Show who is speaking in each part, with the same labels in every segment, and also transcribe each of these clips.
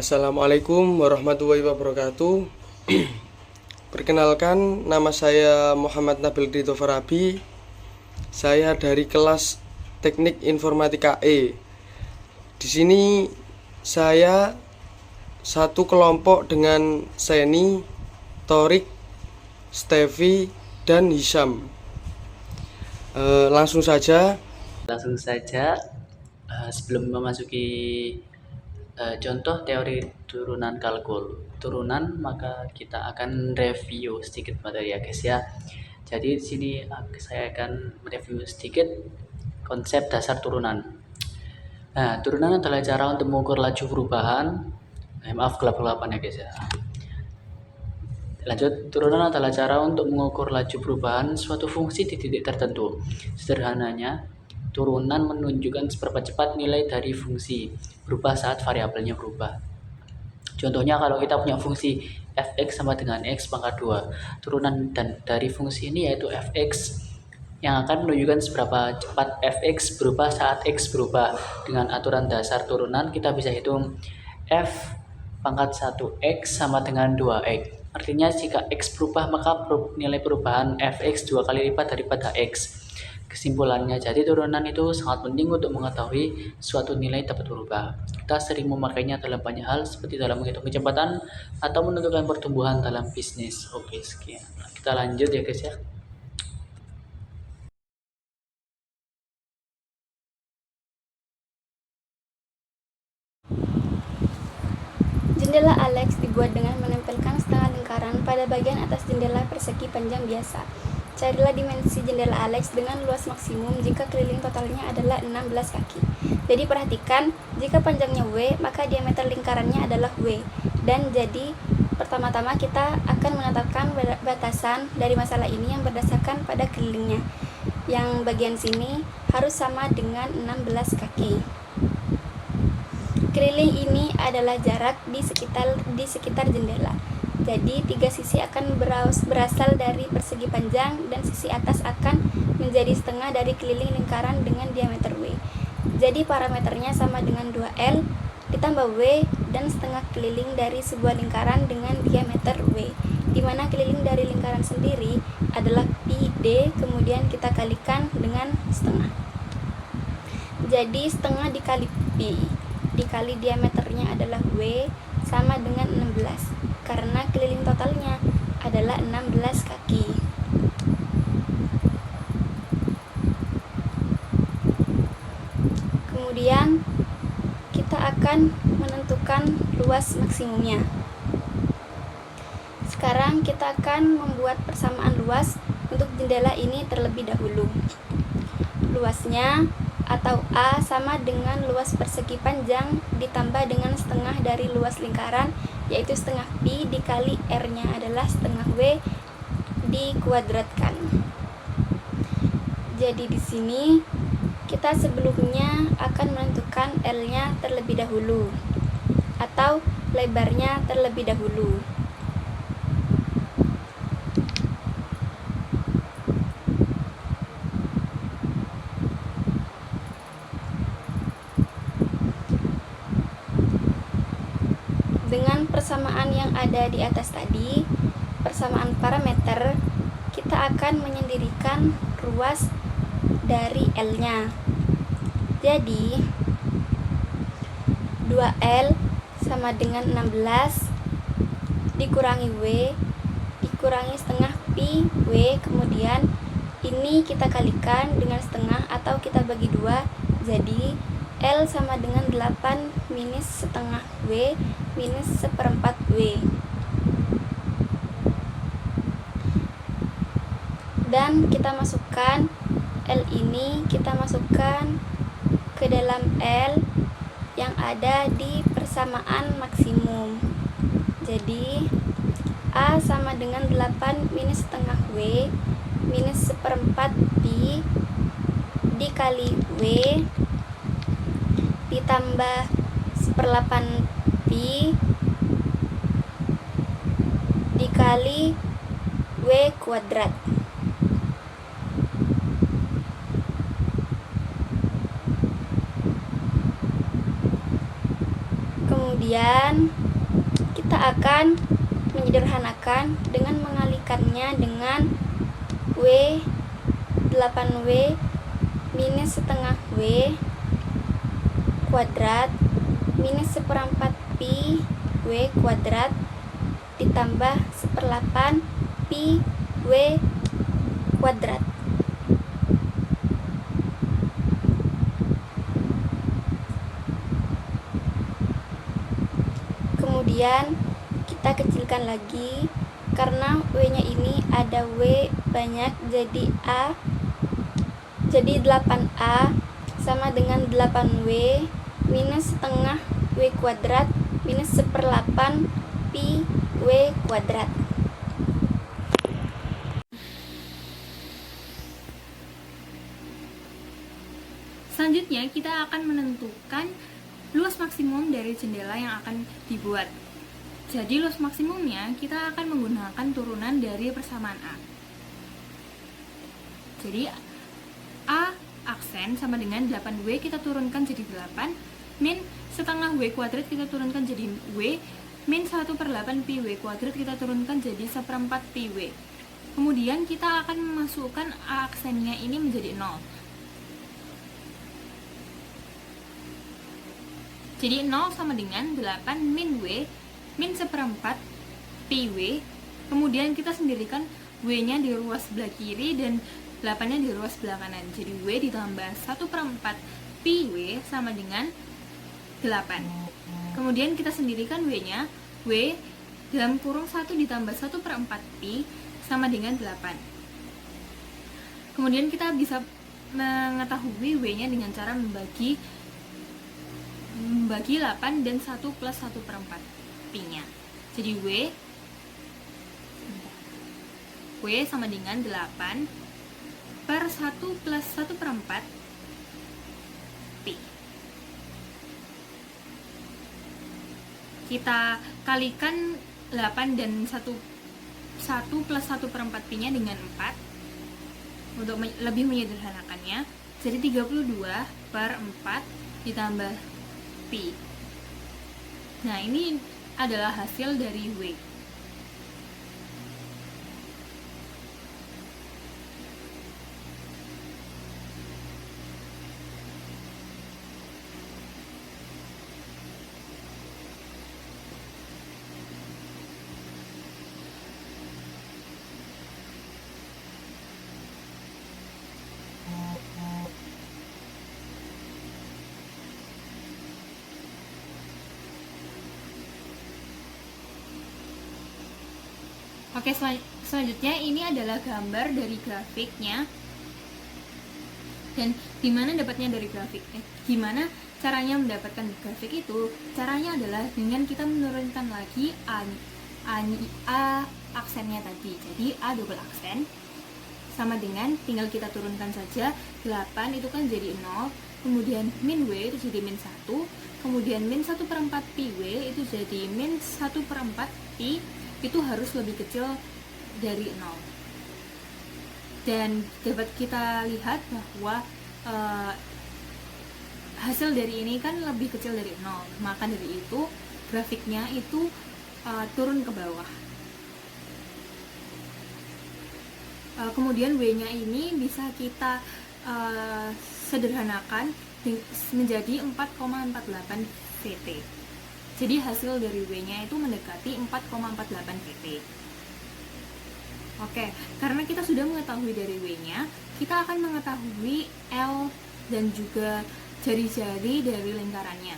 Speaker 1: Assalamualaikum warahmatullahi wabarakatuh. Perkenalkan, nama saya Muhammad Nabil Dito Farabi. Saya dari kelas Teknik Informatika E. Di sini saya satu kelompok dengan Seni, Torik, Stevi, dan Hisham. Langsung saja.
Speaker 2: Sebelum memasuki contoh teori turunan kalkul turunan, maka kita akan review sedikit materi ya guys ya. Jadi di sini saya akan mereview sedikit konsep dasar turunan. Nah, turunan adalah cara untuk mengukur laju perubahan. Maaf gelap-gelapan ya guys ya. Lanjut, turunan adalah cara untuk mengukur laju perubahan suatu fungsi di titik tertentu. Sederhananya, turunan menunjukkan seberapa cepat nilai dari fungsi berubah saat variabelnya berubah. Contohnya kalau kita punya fungsi fx sama dengan x pangkat 2, turunan dari fungsi ini yaitu fx yang akan menunjukkan seberapa cepat fx berubah saat x berubah. Dengan aturan dasar turunan kita bisa hitung f pangkat 1x sama dengan 2x. Artinya jika x berubah maka nilai perubahan fx 2 kali lipat daripada x. Kesimpulannya, jadi turunan itu sangat penting untuk mengetahui suatu nilai dapat berubah. Kita sering memakainya dalam banyak hal seperti dalam menghitung kecepatan atau menentukan pertumbuhan dalam bisnis. Oke, sekian. Kita lanjut ya guys ya.
Speaker 3: Jendela Alex dibuat dengan menempelkan setengah lingkaran pada bagian atas jendela persegi panjang biasa. Carilah dimensi jendela Alex dengan luas maksimum jika keliling totalnya adalah 16 kaki. Jadi perhatikan, jika panjangnya W, maka diameter lingkarannya adalah W. Dan jadi pertama-tama kita akan menetapkan batasan dari masalah ini yang berdasarkan pada kelilingnya. Yang bagian sini harus sama dengan 16 kaki. Keliling ini adalah jarak di sekitar jendela. Jadi tiga sisi akan berasal dari persegi panjang dan sisi atas akan menjadi setengah dari keliling lingkaran dengan diameter W. Jadi parameternya sama dengan 2L ditambah W dan setengah keliling dari sebuah lingkaran dengan diameter W, di mana keliling dari lingkaran sendiri adalah pi D, kemudian kita kalikan dengan setengah. Jadi setengah dikali pi dikali diameternya adalah W sama dengan 16, karena keliling totalnya adalah 16 kaki. Kemudian kita akan menentukan luas maksimumnya. Sekarang kita akan membuat persamaan luas untuk jendela ini terlebih dahulu. Luasnya atau A sama dengan luas persegi panjang ditambah dengan setengah dari luas lingkaran, yaitu setengah pi dikali R-nya adalah setengah W dikuadratkan. Jadi di sini kita sebelumnya akan menentukan L-nya terlebih dahulu atau lebarnya terlebih dahulu. Dengan persamaan yang ada di atas tadi, persamaan parameter, kita akan menyendirikan ruas dari L-nya. Jadi 2L sama dengan 16 dikurangi W dikurangi setengah pi W, kemudian ini kita kalikan dengan setengah atau kita bagi 2, jadi L sama dengan 8 minus setengah W minus seperempat W. Dan kita masukkan L ini, kita masukkan ke dalam L yang ada di persamaan maksimum. Jadi A sama dengan 8 minus setengah W minus seperempat pi dikali W ditambah 1/8 pi dikali W kuadrat. Kemudian kita akan menyederhanakan dengan mengalikannya dengan W 8W minus setengah W kuadrat minus 1/4 pi W kuadrat ditambah 1/8 pi W kuadrat. Kemudian kita kecilkan lagi karena W-nya ini ada W banyak, jadi 8A sama dengan 8W minus setengah W kuadrat minus 1/8 pi W kuadrat.
Speaker 4: Selanjutnya kita akan menentukan luas maksimum dari jendela yang akan dibuat. Jadi luas maksimumnya kita akan menggunakan turunan dari persamaan A. Jadi A aksen sama dengan 8W kita turunkan jadi 8, min setengah W kuadrat kita turunkan jadi W, min 1/8 pi W kuadrat kita turunkan jadi 1/4 pi W. Kemudian kita akan memasukkan A aksennya ini menjadi 0. Jadi 0 sama dengan 8 min W min 1/4 pi W. Kemudian kita sendirikan W-nya di ruas sebelah kiri dan 8-nya di ruas sebelah kanan. Jadi W ditambah 1/4 pi W sama dengan 8. Kemudian kita sendirikan W-nya. W dalam kurung 1 ditambah 1/4 pi sama dengan 8. Kemudian kita bisa mengetahui W-nya dengan cara membagi 8 dan 1 plus 1/4 pi-nya. Jadi W sama dengan 8 per 1 plus 1/4 pi. Kita kalikan 8 dan 1 plus 1/4 pi-nya dengan 4 untuk lebih menyederhanakannya. Jadi 32 per 4 ditambah pi. Nah, ini adalah hasil dari W. Oke, selanjutnya ini adalah gambar dari grafiknya. Dan gimana dapatnya dari grafik? Gimana caranya mendapatkan grafik itu? Caranya adalah dengan kita menurunkan lagi A aksennya tadi. Jadi A double aksen sama dengan tinggal kita turunkan saja 8 itu kan jadi 0, kemudian min W itu jadi min 1, kemudian min 1/4 pi W itu jadi min 1/4 pi, itu harus lebih kecil dari 0. Dan dapat kita lihat bahwa hasil dari ini kan lebih kecil dari 0, maka dari itu grafiknya itu turun ke bawah. Kemudian W-nya ini bisa kita sederhanakan menjadi 4,48 VT. Jadi hasil dari W-nya itu mendekati 4,48 VT. Oke, karena kita sudah mengetahui dari W-nya, kita akan mengetahui L dan juga jari-jari dari lingkarannya.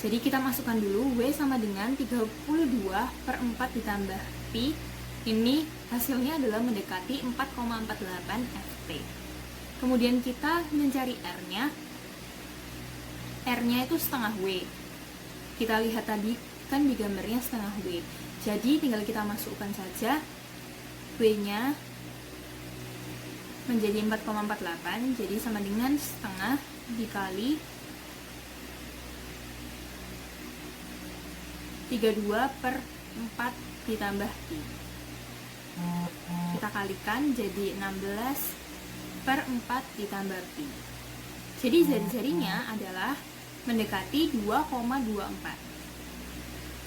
Speaker 4: Jadi kita masukkan dulu W sama dengan 32 per 4 ditambah pi. Ini hasilnya adalah mendekati 4,48 FT. Kemudian kita mencari R-nya. R-nya itu setengah W. Kita lihat tadi kan di gambarnya setengah W. Jadi tinggal kita masukkan saja W-nya menjadi 4,48, jadi sama dengan setengah dikali 32 per 4 ditambah pi. Kita kalikan jadi 16 per 4 ditambah pi. Jadi jari-jarinya adalah mendekati 2,24.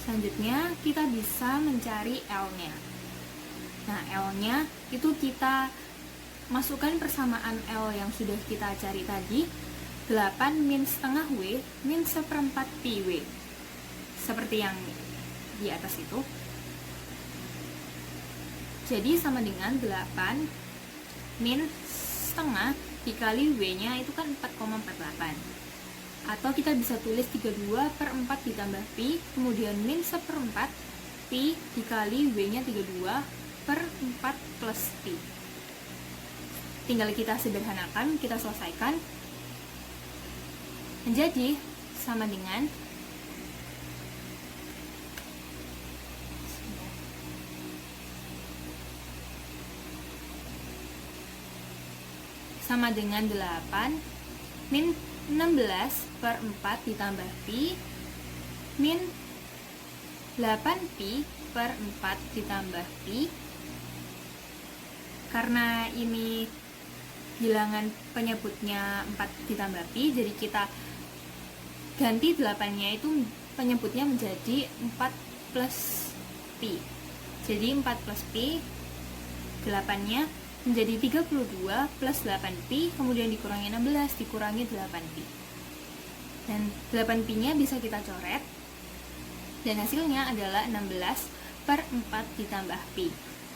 Speaker 4: Selanjutnya kita bisa mencari L-nya. Nah, L-nya itu kita masukkan persamaan L yang sudah kita cari tadi, 8 min setengah W min 1/4 pi W, seperti yang di atas itu. Jadi sama dengan 8 min setengah dikali W-nya itu kan 4,48. Atau kita bisa tulis 32/4 ditambah pi, kemudian min 1/4 pi dikali W-nya 32/4 plus pi. Tinggal kita sederhanakan, kita selesaikan. Menjadi sama dengan sama dengan 8 min 16/4 ditambah pi min 8pi per 4 ditambah pi. Karena ini bilangan penyebutnya 4 ditambah pi, jadi kita ganti 8-nya itu penyebutnya menjadi 4 plus pi. Jadi 4 plus pi, 8-nya menjadi 32 plus 8pi, kemudian dikurangi 16, dikurangi 8pi. Dan 8pi nya bisa kita coret, dan hasilnya adalah 16/4 ditambah pi.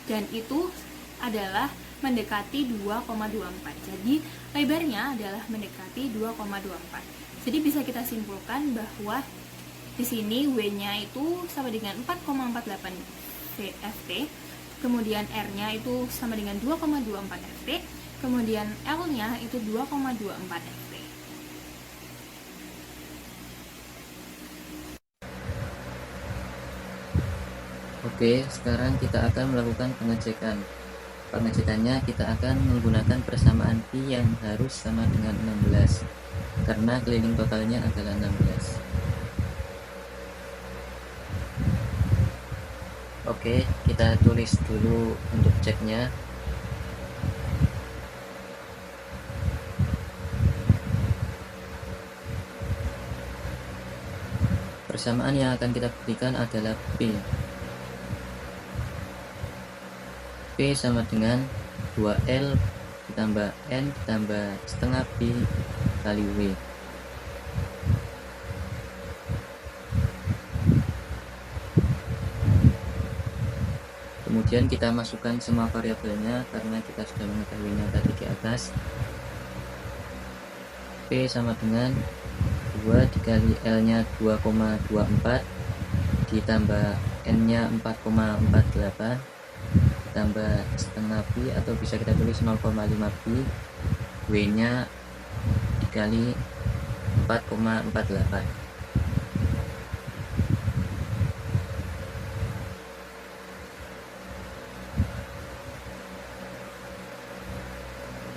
Speaker 4: Dan itu adalah mendekati 2,24. Jadi lebarnya adalah mendekati 2,24. Jadi bisa kita simpulkan bahwa di sini W-nya itu sama dengan 4,48 Ft, kemudian R-nya itu sama dengan 2,24 Ft, kemudian L-nya itu 2,24 Ft.
Speaker 5: Oke, sekarang kita akan melakukan pengecekan. Pengecekannya kita akan menggunakan persamaan pi yang harus sama dengan 16, karena keliling totalnya adalah 16. Oke, kita tulis dulu untuk ceknya. Persamaan yang akan kita buktikan adalah P. P sama dengan 2L ditambah N ditambah setengah Pi kali W. Kemudian kita masukkan semua variabelnya karena kita sudah mengetahuinya tadi di atas. P sama dengan 2 dikali L nya 2,24 ditambah N nya 4,48 ditambah setengah pi, atau bisa kita tulis 0,5 pi, W nya dikali 4,48.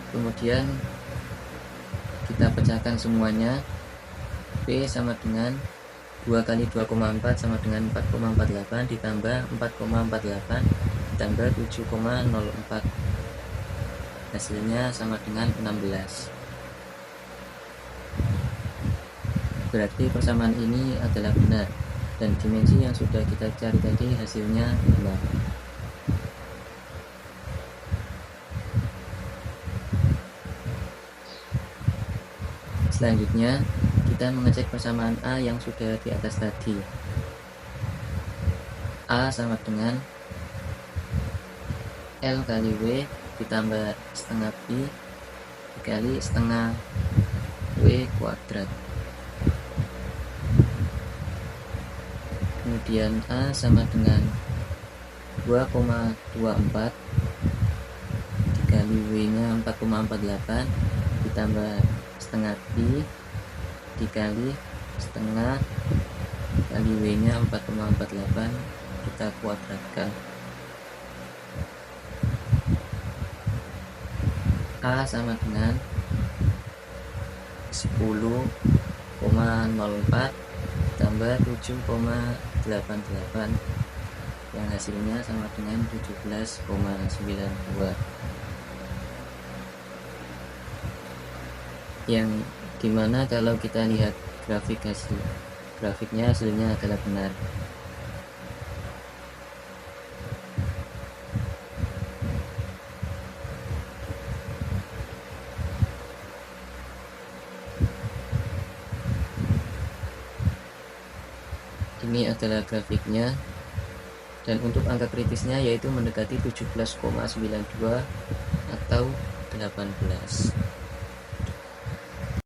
Speaker 5: Kemudian kita pecahkan semuanya. P sama dengan 2 kali 2,4 sama dengan 4,48 ditambah 4,48 ditambah 7,04, hasilnya sama dengan 16. Berarti persamaan ini adalah benar, dan dimensi yang sudah kita cari tadi hasilnya benar. Selanjutnya kita mengecek persamaan A yang sudah di atas tadi. A sama dengan L kali W ditambah setengah pi dikali setengah W kuadrat. Kemudian A sama dengan 2,24 dikali W nya 4,48 ditambah setengah pi dikali setengah kali W nya 4,48, kita kuadratkan. A sama dengan 10,04 tambah 7,88, yang hasilnya sama dengan 17,92, yang dimana kalau kita lihat grafiknya hasilnya adalah benar. Ini adalah grafiknya, dan untuk angka kritisnya yaitu mendekati 17,92 atau 18.